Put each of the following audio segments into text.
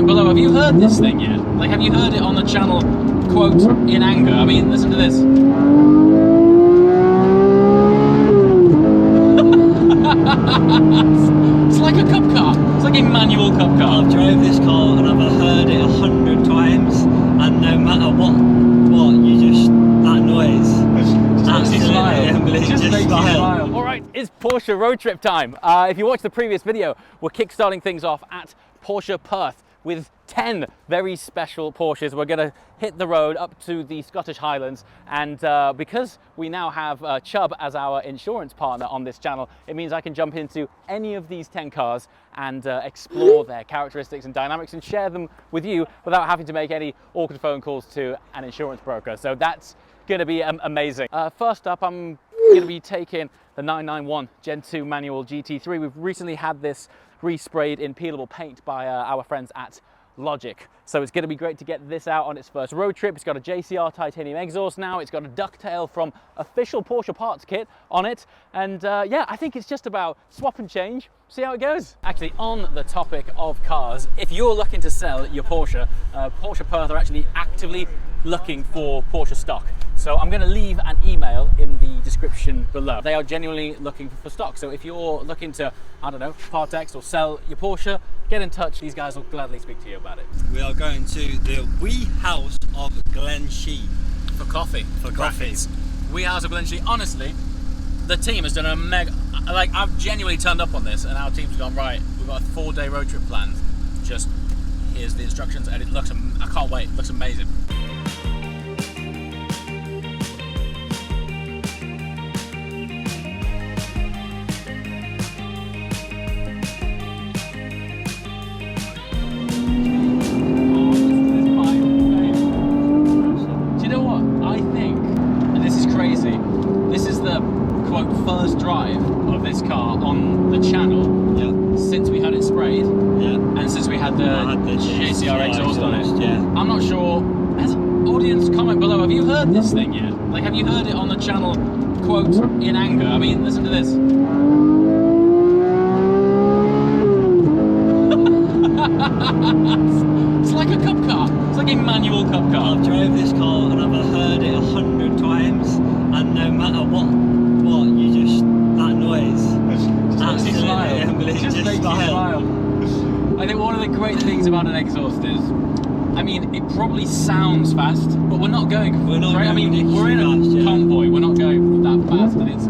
comment below, have you heard this thing yet? Like, have you heard it on the channel, quote, in anger? I mean, listen to this. It's like a cup car. It's like a manual cup car. I've drove this car and I've heard it 100 times, and no matter what, you just, that noise. It just makes you smile. All right, it's Porsche road trip time. If you watched the previous video, we're kickstarting things off at Porsche Perth with 10 very special Porsches. We're gonna hit the road up to the Scottish Highlands, and because we now have Chubb as our insurance partner on this channel, it means I can jump into any of these 10 cars and explore their characteristics and dynamics and share them with you without having to make any awkward phone calls to an insurance broker. So that's gonna be amazing. First up, I'm gonna be taking the 991 Gen 2 manual GT3. We've recently had this resprayed in peelable paint by our friends at Logic. So it's going to be great to get this out on its first road trip. It's got a JCR titanium exhaust now. It's got a ducktail from official Porsche parts kit on it. And yeah, I think it's just about swap and change. See how it goes. Actually, on the topic of cars, if you're looking to sell your Porsche, Porsche Perth are actually actively looking for Porsche stock. So I'm going to leave an email in the description below. They are genuinely looking for stock. So if you're looking to, I don't know, part-ex or sell your Porsche, get in touch. These guys will gladly speak to you about it. We are going to the wee house of Glen Shee. For coffee. For coffee. Wee house of Glen Shee. Honestly, the team has done a mega, like, I've genuinely turned up on this and our team's gone, right, we've got a 4-day road trip planned. Just, here's the instructions, and it looks, I can't wait, it looks amazing. First drive of this car on the channel since we had it sprayed and since we had the JCR exhaust on it. I'm not sure, as audience, comment below, have you heard this thing yet? Like, have you heard it on the channel, quote, in anger? I mean, listen to this. It's like a cup car. It's like a manual cup car. I've drove this car and I've heard it 100 times, and no matter what, you just, that noise. It just makes you smile. I think one of the great things about an exhaust is, I mean, it probably sounds fast, but we're not going. I mean, we're in a convoy. We're not going that fast, and it's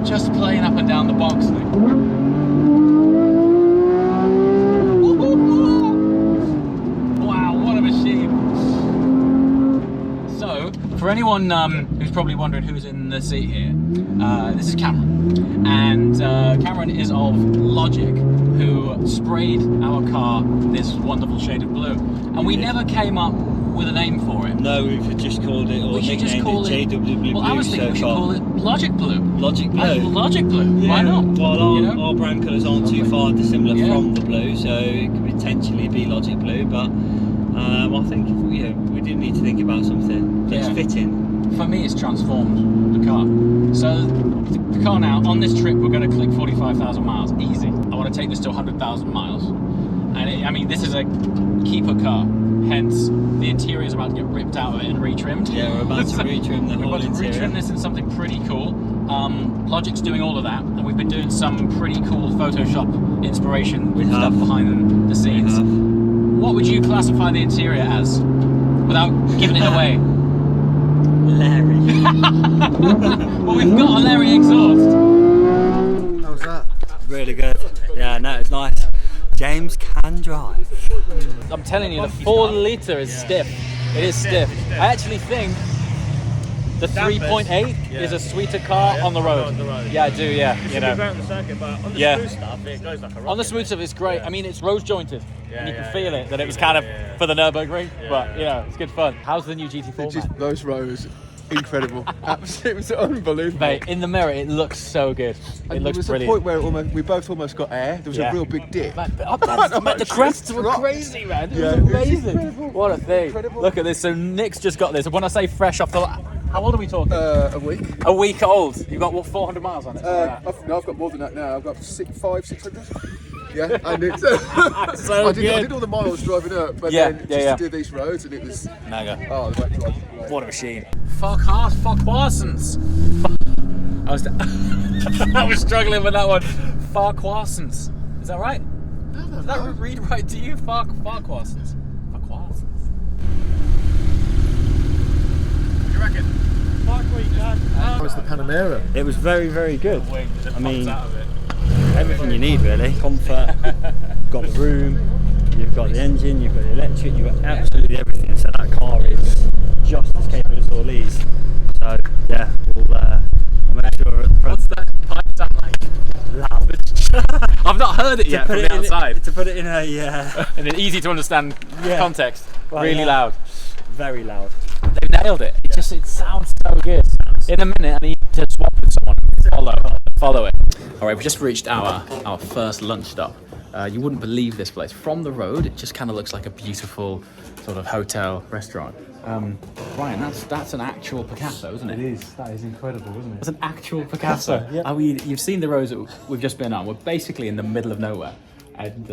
just playing up and down the box. Wow, what a machine! So, for anyone who's probably wondering who's in the seat here, this is Cameron, and Cameron is of Logic, who sprayed our car this wonderful shade of blue, and we never came up with a name for it. No, we've just called it, or nicknamed it JWW Blue. Well, I was thinking we should call it Logic Blue. Logic Blue? Logic Blue, yeah. Why not? Well, our brand colours aren't too far dissimilar from the blue, so it could potentially be Logic Blue, but I think we do need to think about something that's fitting. For me, it's transformed the car. So the car now, on this trip, we're going to click 45,000 miles, easy. I want to take this to 100,000 miles. And I mean, this is a keeper car, hence the interior is about to get ripped out of it and retrimmed. Yeah, we're about to retrim the whole interior. We're about to retrim this in something pretty cool. Logic's doing all of that, and we've been doing some pretty cool Photoshop inspiration stuff behind the scenes. What would you classify the interior as, without giving it away? Larry. Well, we've got a Larry exhaust. How's that? Really good. Yeah, no, it's nice. James can drive. I'm telling you, the 4 litre is stiff. It is stiff. I actually think the 3.8 is a sweeter car on the road. Yeah, I do, yeah. You know. On the circuit, but on the smooth stuff, it goes like a rocket. On the smooth stuff, it's great. I mean, it's rose jointed. And you can feel it, that it was kind of for the Nürburgring, but you know, it's good fun. How's the new GT4? Just those rows, incredible. Absolutely unbelievable. Mate, in the mirror, it looks so good. It looks brilliant. There was a point where we both almost got air. There was a real big dip. The crests were crazy, man. It was amazing. What a thing. Incredible. Look at this. So Nick's just got this. When I say fresh off the... How old are we talking? A week. A week old. You've got, what, 400 miles on it? No, I've got more than that now. I've got 600. Yeah, and it's So I did all the miles driving up, but then just to do these roads, and it was mega. oh, the wet drive was great. What a machine. Fuck Parsons. I was struggling with that one. Farquharsons. Is that right? Does that read right to you? Farquharsons. Farquharsons. What do you reckon? How was the Panamera? It was very, very good. I mean, everything you need really. Comfort, you've got the room, you've got the engine, you've got the electric, you've got absolutely everything. So that car is just as capable as all these. So yeah, we'll make sure at the front. What's that pipe sound like? Loud. I've not heard it yet from the outside. To put it in a in an easy to understand context. Well, really loud. Very loud. They've nailed it. It sounds so good. In a minute, I need to swap with someone. Follow it. All right, we just reached our first lunch stop. You wouldn't believe this place. From the road, it just kind of looks like a beautiful sort of hotel restaurant. Brian, that's an actual Picasso, isn't it? It is. That is incredible, isn't it? It's an actual Picasso. Yeah. I mean, you've seen the roads that we've just been on. We're basically in the middle of nowhere, and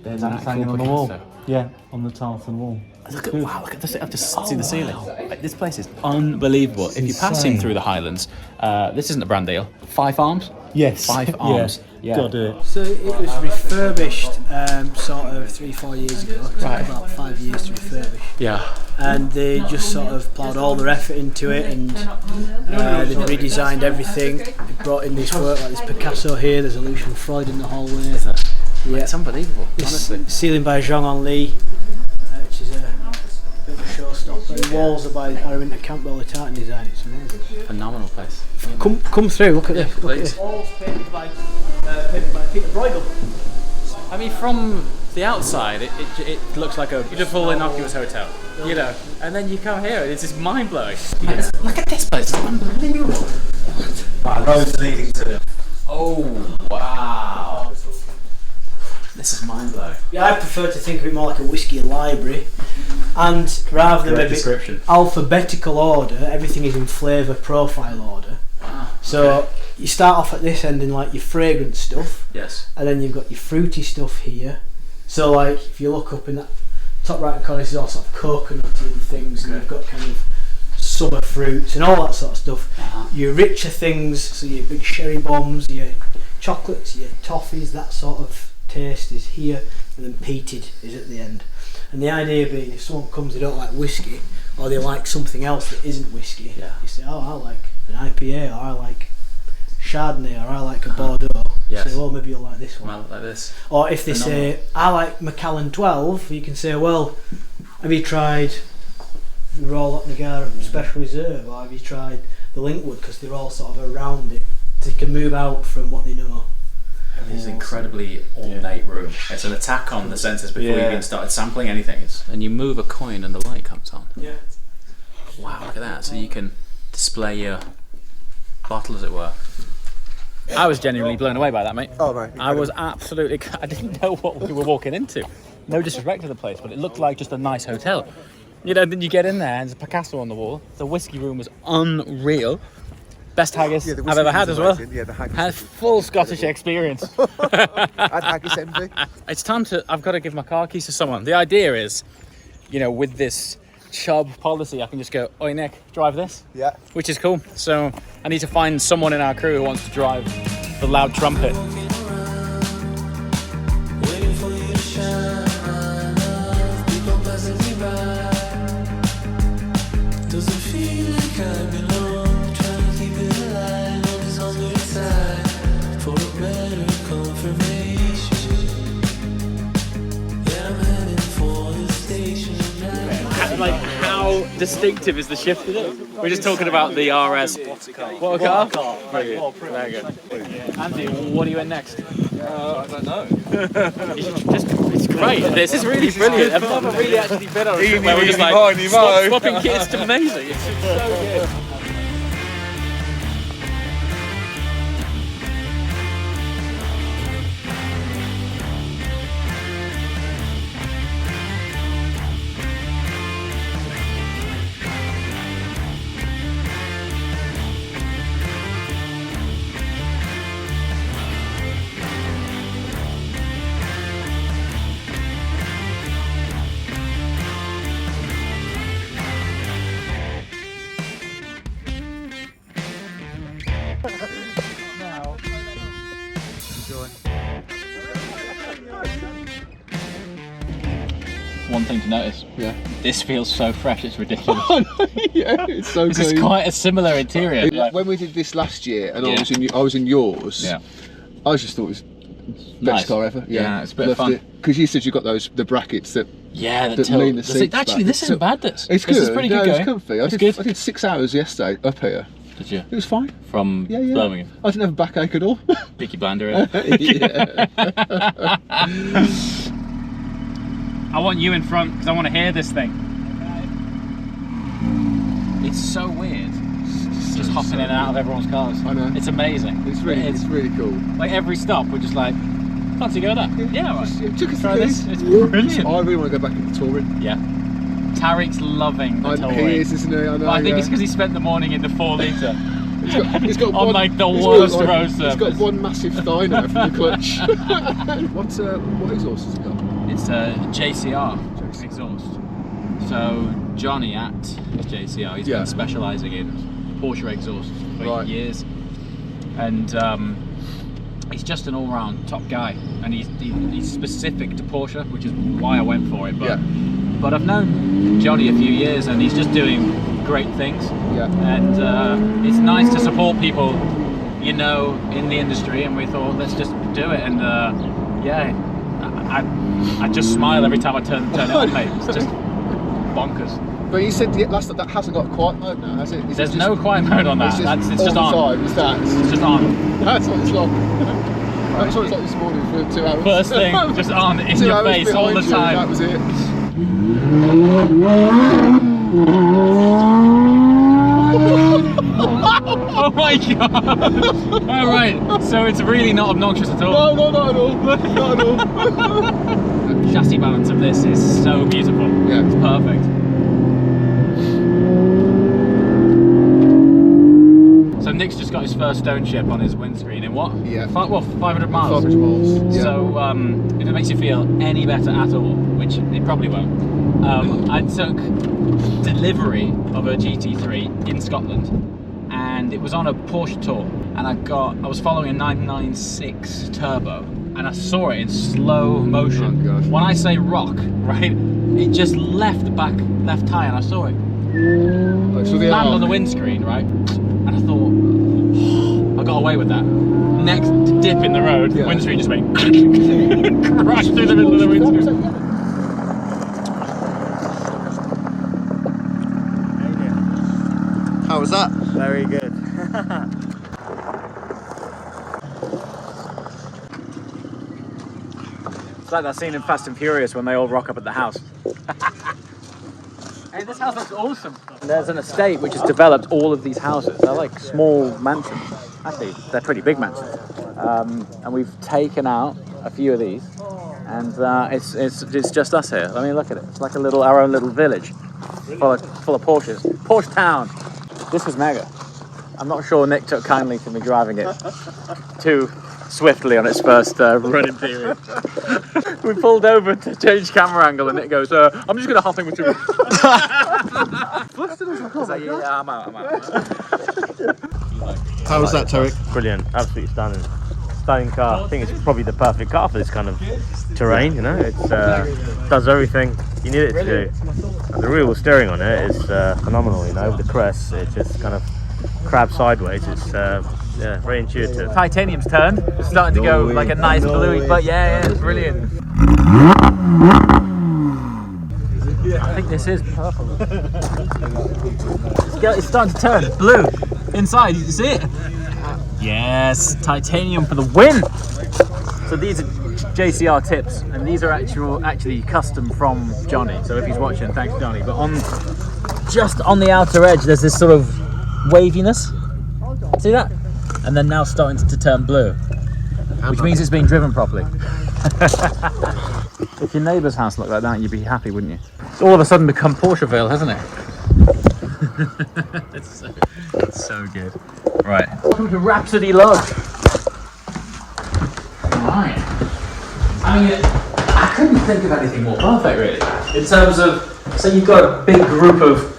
there's an actual hanging on the Picasso. wall. Yeah, on the tartan wall. Look at this! I've just seen the ceiling. Like, this place is unbelievable. If you're passing insane. through the Highlands, this isn't a brand deal. Fife Arms. Yes. Fife Arms. Yeah. Gotta do it. So it was refurbished sort of 3-4 years ago. It took about 5 years to refurbish. Yeah. And they just sort of ploughed all their effort into it, and they redesigned everything. They brought in this work like this Picasso here. There's a Lucian Freud in the hallway. Yeah. It's unbelievable. Honestly. Ceiling by Jean-Henri, which is a bit of a showstopper. The walls are by Araminta Campbell, the tartan design. It's amazing. Phenomenal place. Come through. Look at this. Look at this. Walls painted by Peter Bruegel. I mean, from the outside, it looks like a beautiful, innocuous hotel, you know. And then you come here, and it's just mind blowing. Look at this place. It's unbelievable. Roads leading to. Oh wow. This is mind blowing. Yeah, I prefer to think of it more like a whiskey library, and rather than maybe description. alphabetical order, everything is in flavour profile order. So you start off at this end in like your fragrant stuff, Yes. and then you've got your fruity stuff here. So like if you look up in that top right hand corner, this is all sort of coconutty and things, and you've got kind of summer fruits and all that sort of stuff. Your richer things, so your big sherry bombs, your chocolates, your toffees, that sort of taste is here, and then peated is at the end. And the idea being, if someone comes, they don't like whiskey, or they like something else that isn't whiskey, you say, oh, I like an IPA, or I like Chardonnay, or I like a Bordeaux. Yes. So, well, maybe you'll like this one. Well, like this. Or if they say, I like Macallan 12, you can say, well, have you tried Royal Nagara Special Reserve, or have you tried the Linkwood, because they're all sort of around it, so they can move out from what they know. It's an incredibly ornate room. It's an attack on the senses before you even started sampling anything. And you move a coin and the light comes on. Yeah. Wow, look at that. So you can display your bottle, as it were. I was genuinely blown away by that, mate. Oh, right. I was absolutely... I didn't know what we were walking into. No disrespect to the place, but it looked like just a nice hotel. You know, then you get in there and there's a Picasso on the wall. The whiskey room was unreal. Best haggis I've ever had as well. Yeah, the haggis. Had full Scottish experience. Had haggis envy. It's time to... I've got to give my car keys to someone. The idea is, you know, with this Chubb policy, I can just go, oi Nick, drive this. Yeah. Which is cool. So I need to find someone in our crew who wants to drive the loud trumpet. Like, how distinctive is the shift in it? We're just talking about the RS. What a car? Very good. Very good. Andy, what are you in next? I don't know. It's great. This is really brilliant. I've never really actually been on a trip where we're just like swapping kits. It's amazing. It's so good. one thing to notice. Yeah. This feels so fresh, it's ridiculous. Yeah, it's so This is clean. quite a similar interior. When we did this last year, and Yeah. I was in yours. Yeah. I just thought it was Nice. best car ever. Yeah, it's a bit of fun. Because you said you got the brackets that. Yeah, that lean the seats actually, back. this isn't bad. This It's good. This is pretty good It's going. comfy. It's I did 6 hours yesterday up here. Did you? It was fine. From Yeah, yeah. Birmingham. I didn't have a backache at all. Peaky Blinder. Yeah. I want you in front because I want to hear this thing. It's so weird. Just hopping in and out of everyone's cars. I know. It's amazing. It's really cool. Like every stop, we're just like, fancy go there? Yeah, all right. It took us Try the this. keys. It's brilliant. I really want to go back into touring. Yeah. Tariq's loving the touring. He is, isn't he? I know. But I think yeah. it's because he spent the morning in the 4 litre. He's got on one, like the he's worst got, like, road He's got surface. one massive thigh now from the clutch. what exhaust has it got? It's a JCR exhaust. So Johnny at JCR, he's been specialising in Porsche exhausts for years, and he's just an all-round top guy, and he's specific to Porsche, which is why I went for it. But I've known Johnny a few years, and he's just doing great things. Yeah. And it's nice to support people, you know, in the industry, and we thought let's just do it. And yeah, I just smile every time I turn it on, mate. It's just bonkers. But you said that hasn't got a quiet mode now, has it? There's no quiet mode on that. It's just on. Time, it's just on. That's what it's like. That's what it's like this morning for 2 hours. First thing, just on in 2 your hours face all the behind you, time. That was it. Oh my god! Alright, so it's really not obnoxious at all. No, not at all. Not at all. The chassis balance of this is so beautiful. Yeah. It's perfect. So Nick's just got his first stone chip on his windscreen in what? Yeah. 500 miles. 500 miles. Yeah. So if it makes you feel any better at all, which it probably won't, I took delivery of a GT3 in Scotland, and it was on a Porsche tour, and I was following a 996 turbo, and I saw it in slow motion. Oh, God. When I say rock, right, it just left the left tyre, and I saw it land on the windscreen, right, and I thought, I got away with that. Next dip in the road, the windscreen just went crashed through the middle of the windscreen. How was that? Very good. It's like that scene in Fast and Furious when they all rock up at the house. Hey, this house looks awesome. There's an estate which has developed all of these houses. They're like small mansions. Actually, they're pretty big mansions. And we've taken out a few of these, and it's just us here. I mean, look at it. It's like our own little village, full of Porsches. Porsche town. This was mega. I'm not sure Nick took kindly to me driving it too swiftly on its first running period. We pulled over to change camera angle, and Nick goes, "I'm just going to hop in with you." Yeah, I'm out. How was that, Tariq? Brilliant, absolutely stunning. Stunning car. I think it's probably the perfect car for this kind of terrain, you know. It does everything you need it to do. And the rear-wheel steering on it is phenomenal, you know, with the crest. It just kind of crabs sideways. It's yeah, very intuitive. Titanium's turned. It's starting to go like a nice bluey, but yeah, it's brilliant. I think this is purple. It's starting to turn blue inside. You see it? Yes, titanium for the win. So these are JCR tips, and these are actually custom from Johnny. So if he's watching, thanks Johnny. But just on the outer edge, there's this sort of waviness. See that? And then now starting to turn blue, which means it's being driven properly. If your neighbour's house looked like that, you'd be happy, wouldn't you? It's all of a sudden become Porscheville, hasn't it? It's so good. Right. Welcome to Rhapsody Lodge. Right. I mean, I couldn't think of anything more perfect, really. In terms of, so you've got a big group of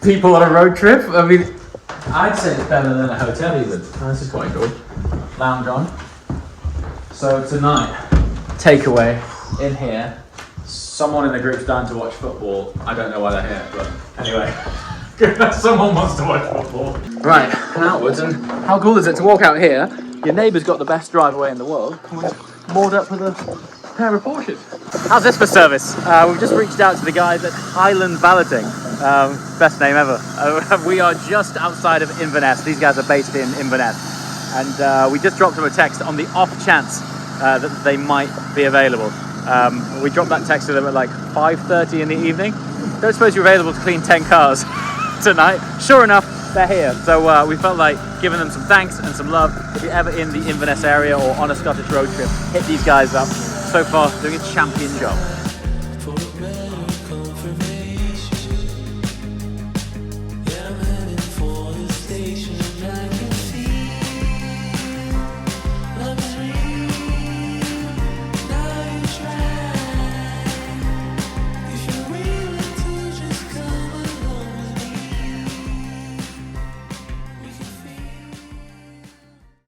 people on a road trip. I mean, I'd say it's better than a hotel even. Oh, this is quite cool. Lounge on. So tonight, takeaway in here. Someone in the group's down to watch football. I don't know why they're here, but anyway. Someone wants to watch football. Right, and outwards, and how cool is it to walk out here? Your neighbour's got the best driveway in the world, and we're moored up with a pair of Porsches. How's this for service? We've just reached out to the guys at Highland Balloting. Best name ever. We are just outside of Inverness. These guys are based in Inverness. And we just dropped them a text on the off chance that they might be available. We dropped that text to them at like 5:30 in the evening. Don't suppose you're available to clean 10 cars tonight. Sure enough, they're here. So we felt like giving them some thanks and some love. If you're ever in the Inverness area or on a Scottish road trip, hit these guys up. So far, doing a champion job.